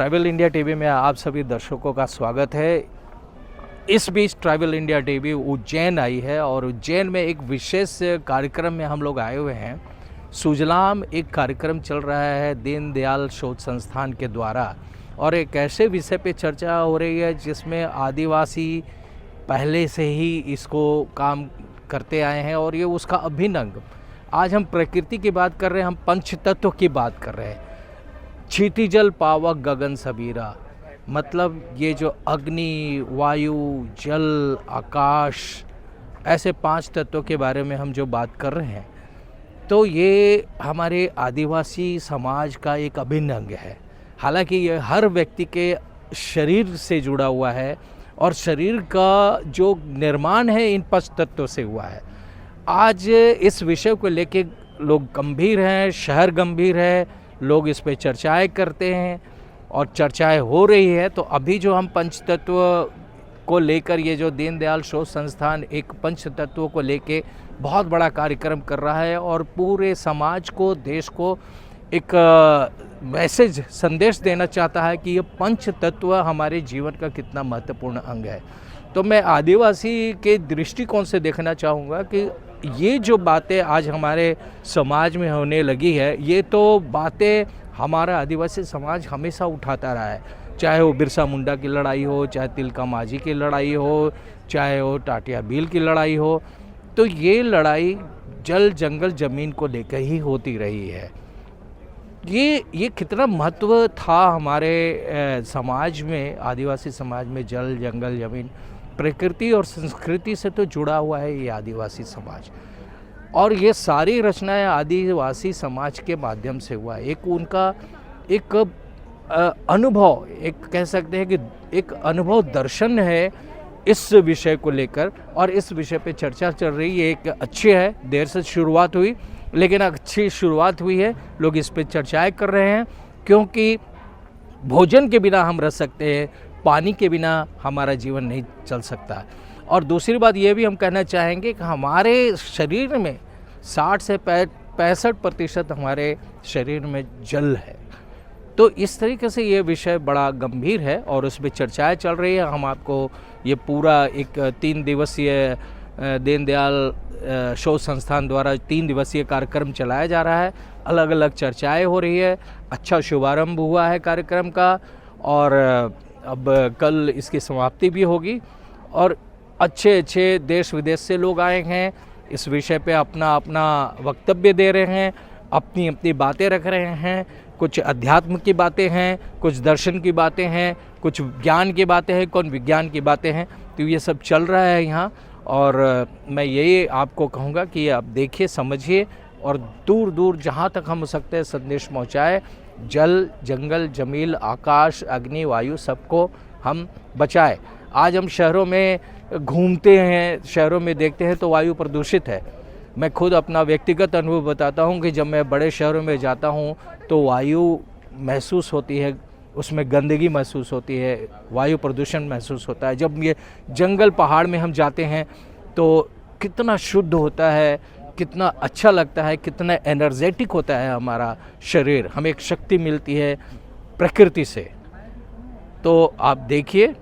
Tribal India TV में आप सभी दर्शकों का स्वागत है। इस बीच ट्राइबल इंडिया टीवी उज्जैन आई है और उज्जैन में एक विशेष कार्यक्रम में हम लोग आए हुए हैं। सुजलाम एक कार्यक्रम चल रहा है दीनदयाल शोध संस्थान के द्वारा और एक ऐसे विषय पे चर्चा हो रही है जिसमें आदिवासी पहले से ही इसको काम करते आए हैं और ये उसका अभिन्न अंग। आज हम प्रकृति की बात कर रहे हैं, हम पंच तत्व की बात कर रहे हैं। क्षिति जल पावक गगन सबीरा, मतलब ये जो अग्नि, वायु, जल, आकाश, ऐसे 5 तत्वों के बारे में हम जो बात कर रहे हैं, तो ये हमारे आदिवासी समाज का एक अभिन्न अंग है। हालांकि ये हर व्यक्ति के शरीर से जुड़ा हुआ है और शरीर का जो निर्माण है इन 5 तत्वों से हुआ है। आज इस विषय को लेके लोग गंभीर हैं, शहर गंभीर है, लोग इस पे चर्चाएं करते हैं और चर्चाएं हो रही है। तो अभी जो हम पंच तत्व को लेकर, ये जो दीनदयाल शोध संस्थान एक पंच तत्वों को लेके बहुत बड़ा कार्यक्रम कर रहा है और पूरे समाज को, देश को एक मैसेज, संदेश देना चाहता है कि ये पंच तत्व हमारे जीवन का कितना महत्वपूर्ण अंग है। तो मैं आदिवासी के दृष्टिकोण से देखना चाहूँगा कि ये जो बातें आज हमारे समाज में होने लगी है, ये तो बातें हमारा आदिवासी समाज हमेशा उठाता रहा है। चाहे वो बिरसा मुंडा की लड़ाई हो, चाहे तिलका मांझी की लड़ाई हो, चाहे वो टाटिया भील की लड़ाई हो, तो ये लड़ाई जल, जंगल, ज़मीन को लेकर ही होती रही है। ये कितना महत्व था हमारे समाज में, आदिवासी समाज में। जल, जंगल, ज़मीन, प्रकृति और संस्कृति से तो जुड़ा हुआ है ये आदिवासी समाज, और ये सारी रचनाएं आदिवासी समाज के माध्यम से हुआ है। एक उनका एक अनुभव, एक कह सकते हैं कि एक अनुभव दर्शन है इस विषय को लेकर, और इस विषय पे चर्चा चल रही है। एक अच्छी है, देर से शुरुआत हुई लेकिन अच्छी शुरुआत हुई है। लोग इस पे चर्चाएं कर रहे हैं क्योंकि भोजन के बिना हम रह सकते हैं, पानी के बिना हमारा जीवन नहीं चल सकता। और दूसरी बात ये भी हम कहना चाहेंगे कि हमारे शरीर में 60 से 65% हमारे शरीर में जल है। तो इस तरीके से ये विषय बड़ा गंभीर है और उस पर चर्चाएं चल रही है। हम आपको ये पूरा एक 3 दिवसीय दीनदयाल शोध संस्थान द्वारा 3 दिवसीय कार्यक्रम चलाया जा रहा है। अलग अलग चर्चाएं हो रही है। अच्छा शुभारंभ हुआ है कार्यक्रम का और अब कल इसकी समाप्ति भी होगी और अच्छे अच्छे देश विदेश से लोग आए हैं, इस विषय पे अपना अपना वक्तव्य दे रहे हैं, अपनी अपनी बातें रख रहे हैं। कुछ अध्यात्म की बातें हैं, कुछ दर्शन की बातें हैं, कुछ ज्ञान की बातें हैं, कौन विज्ञान की बातें हैं। तो ये सब चल रहा है यहाँ, और मैं यही आपको कहूँगा कि आप देखिए, समझिए और दूर दूर जहाँ तक हम हो सकते हैं संदेश पहुँचाए। जल, जंगल, जमीन, आकाश, अग्नि, वायु, सबको हम बचाए। आज हम शहरों में घूमते हैं, शहरों में देखते हैं तो वायु प्रदूषित है। मैं खुद अपना व्यक्तिगत अनुभव बताता हूँ कि जब मैं बड़े शहरों में जाता हूँ तो वायु महसूस होती है, उसमें गंदगी महसूस होती है, वायु प्रदूषण महसूस होता है। जब ये जंगल, पहाड़ में हम जाते हैं तो कितना शुद्ध होता है, कितना अच्छा लगता है, कितना एनर्जेटिक होता है हमारा शरीर, हमें एक शक्ति मिलती है प्रकृति से। तो आप देखिए।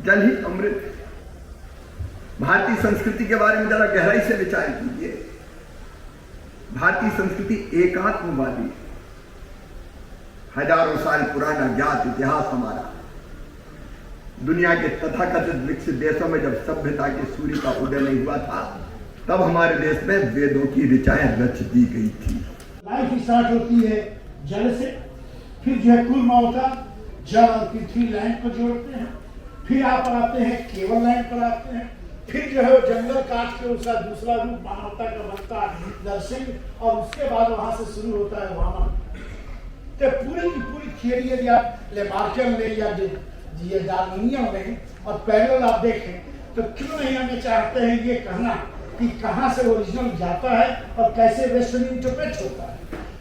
जल ही अमृत। भारतीय संस्कृति के बारे में जरा गहराई से विचार कीजिए। भारतीय संस्कृति एकात्मवादी, हजारों साल पुराना ज्ञात इतिहास हमारा। दुनिया के तथाकथित विकसित देशों में जब सभ्यता के सूर्य का उदय नहीं हुआ था, तब हमारे देश में वेदों की ऋचाएं रच दी गई थी। लाइफ स्टार्ट होती है जल से, फिर जो है कुल होता जल और पृथ्वी लैंड पर जोड़ते हैं, फिर आप आते हैं केवल लैंड पर आते हैं, फिर जो है वो जंगल काट के उसका दूसरा रूप मानवता का बनता है नरसिंह, और उसके बाद वहां से शुरू होता है वामन। तो पूरी की पूरी थियरी यदि आप लेमार्कियन लें या ये डार्विनियन लें और पैरेलल आप देखें, तो क्यों नहीं हमें चाहते हैं ये कहना कि कहाँ से ओरिजिनल जाता है और कैसे वेस्ट में इंटरप्रेट होता है।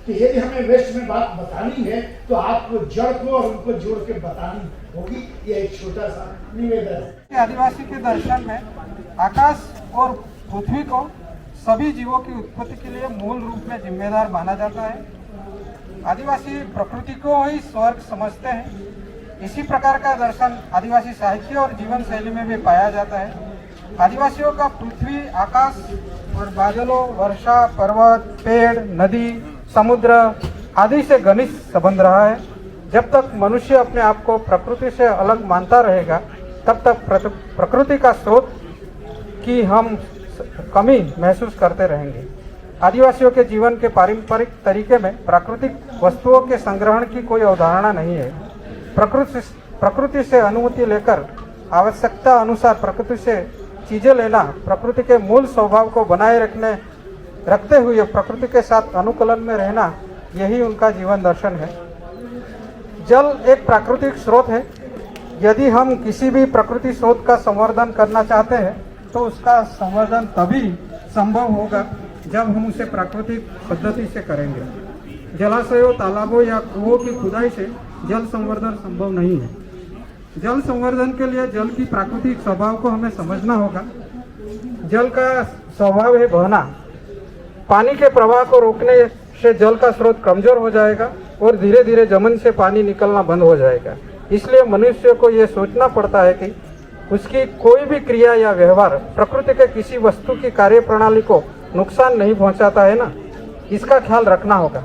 तो यदि हमें वेस्ट में बात बतानी है तो आपको जड़ को और उनको जोड़ के बतानी होगी। ये एक छोटा सा निवेदन है। आदिवासी के दर्शन में आकाश और पृथ्वी को सभी जीवों की उत्पत्ति के लिए मूल रूप में जिम्मेदार माना जाता है। आदिवासी प्रकृति को ही स्वर्ग समझते हैं। इसी प्रकार का दर्शन आदिवासी साहित्य और जीवन शैली में भी पाया जाता है। आदिवासियों का पृथ्वी, आकाश और बादलों, वर्षा, पर्वत, पेड़, नदी, समुद्र आदि से घनिष्ठ संबंध रहा है। जब तक मनुष्य अपने आप को प्रकृति से अलग मानता रहेगा, तब तक प्रकृति का स्रोत की हम कमी महसूस करते रहेंगे। आदिवासियों के जीवन के पारंपरिक तरीके में प्राकृतिक वस्तुओं के संग्रहण की कोई अवधारणा नहीं है। प्रकृति से अनुमति लेकर आवश्यकता अनुसार प्रकृति से चीजें लेना, प्रकृति के मूल स्वभाव को बनाए रखते हुए प्रकृति के साथ अनुकूलन में रहना, यही उनका जीवन दर्शन है। जल एक प्राकृतिक स्रोत है। यदि हम किसी भी प्रकृति स्रोत का संवर्धन करना चाहते हैं तो उसका संवर्धन तभी संभव होगा जब हम उसे प्राकृतिक पद्धति से करेंगे। जलाशयों, तालाबों या कुओं की खुदाई से जल संवर्धन संभव नहीं है। जल संवर्धन के लिए जल की प्राकृतिक स्वभाव को हमें समझना होगा। जल का स्वभाव है बहना। पानी के प्रवाह को रोकने से जल का स्रोत कमजोर हो जाएगा और धीरे धीरे जमीन से पानी निकलना बंद हो जाएगा। इसलिए मनुष्य को यह सोचना पड़ता है कि उसकी कोई भी क्रिया या व्यवहार प्रकृति के किसी वस्तु की कार्य प्रणाली को नुकसान नहीं पहुंचाता है ना, इसका ख्याल रखना होगा।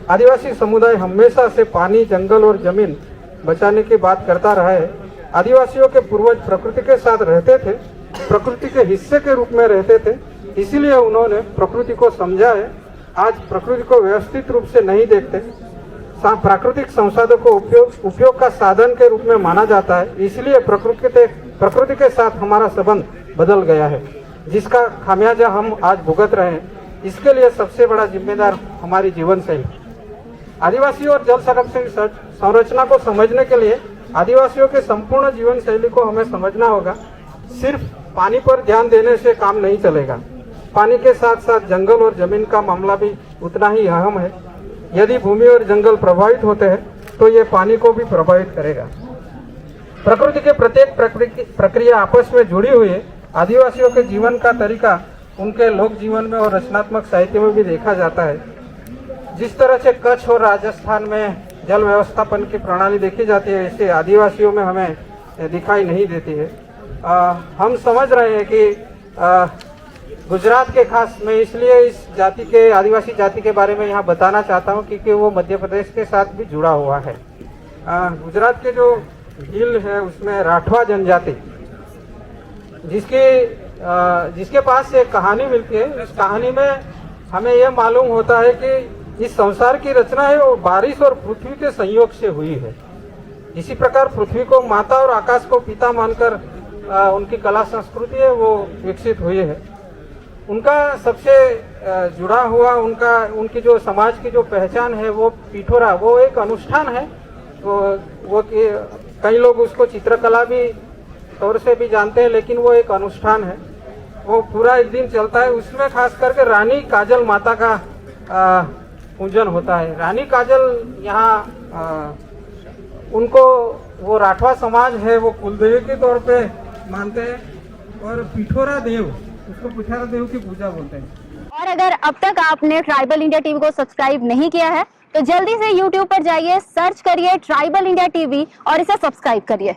आदिवासी समुदाय हमेशा से पानी, जंगल और जमीन बचाने की बात करता रहा है। आदिवासियों के पूर्वज प्रकृति के साथ रहते थे, प्रकृति के हिस्से के रूप में रहते थे, इसीलिए उन्होंने प्रकृति को समझा है। आज प्रकृति को व्यवस्थित रूप से नहीं देखते। प्राकृतिक संसाधनों को उपयोग का साधन के रूप में माना जाता है। इसलिए प्रकृति के साथ हमारा संबंध बदल गया है, जिसका खामियाजा हम आज भुगत रहे हैं। इसके लिए सबसे बड़ा जिम्मेदार हमारी जीवन शैली। आदिवासी और जल संरचना को समझने के लिए आदिवासियों के संपूर्ण जीवन शैली को हमें समझना होगा। सिर्फ पानी पर ध्यान देने से काम नहीं चलेगा। पानी के साथ साथ जंगल और जमीन का मामला भी उतना ही अहम है। यदि भूमि और जंगल प्रभावित होते हैं तो ये पानी को भी प्रभावित करेगा। प्रकृति के प्रत्येक प्रक्रिया आपस में जुड़ी हुई है। आदिवासियों के जीवन का तरीका उनके लोक जीवन में और रचनात्मक साहित्य में भी देखा जाता है। जिस तरह से कच्छ और राजस्थान में जल व्यवस्थापन की प्रणाली देखी जाती है, इसे आदिवासियों में हमें दिखाई नहीं देती है। हम समझ रहे हैं कि गुजरात के खास मैं इसलिए इस जाति के आदिवासी जाति के बारे में यहाँ बताना चाहता हूँ क्योंकि वो मध्य प्रदेश के साथ भी जुड़ा हुआ है। गुजरात के जो भील है उसमें राठवा जनजाति, जिसके पास एक कहानी मिलती है। इस कहानी में हमें यह मालूम होता है कि इस संसार की रचना है वो बारिश और पृथ्वी के संयोग से हुई है। इसी प्रकार पृथ्वी को माता और आकाश को पिता मानकर उनकी कला संस्कृति है वो विकसित हुई है। उनका सबसे जुड़ा हुआ उनकी जो समाज की जो पहचान है वो पिठोरा, वो एक अनुष्ठान है। वो कई लोग उसको चित्रकला भी तौर से भी जानते हैं, लेकिन वो एक अनुष्ठान है। वो पूरा एक दिन चलता है। उसमें खास करके रानी काजल माता का पूजन होता है। रानी काजल यहाँ उनको वो राठवा समाज है वो कुलदेवी के तौर पे मानते हैं और पिठोरा देव, उसको पिठोरा देव की पूजा बोलते हैं। और अगर अब तक आपने ट्राइबल इंडिया टीवी को सब्सक्राइब नहीं किया है तो जल्दी से YouTube पर जाइए, सर्च करिए ट्राइबल इंडिया टीवी और इसे सब्सक्राइब करिए।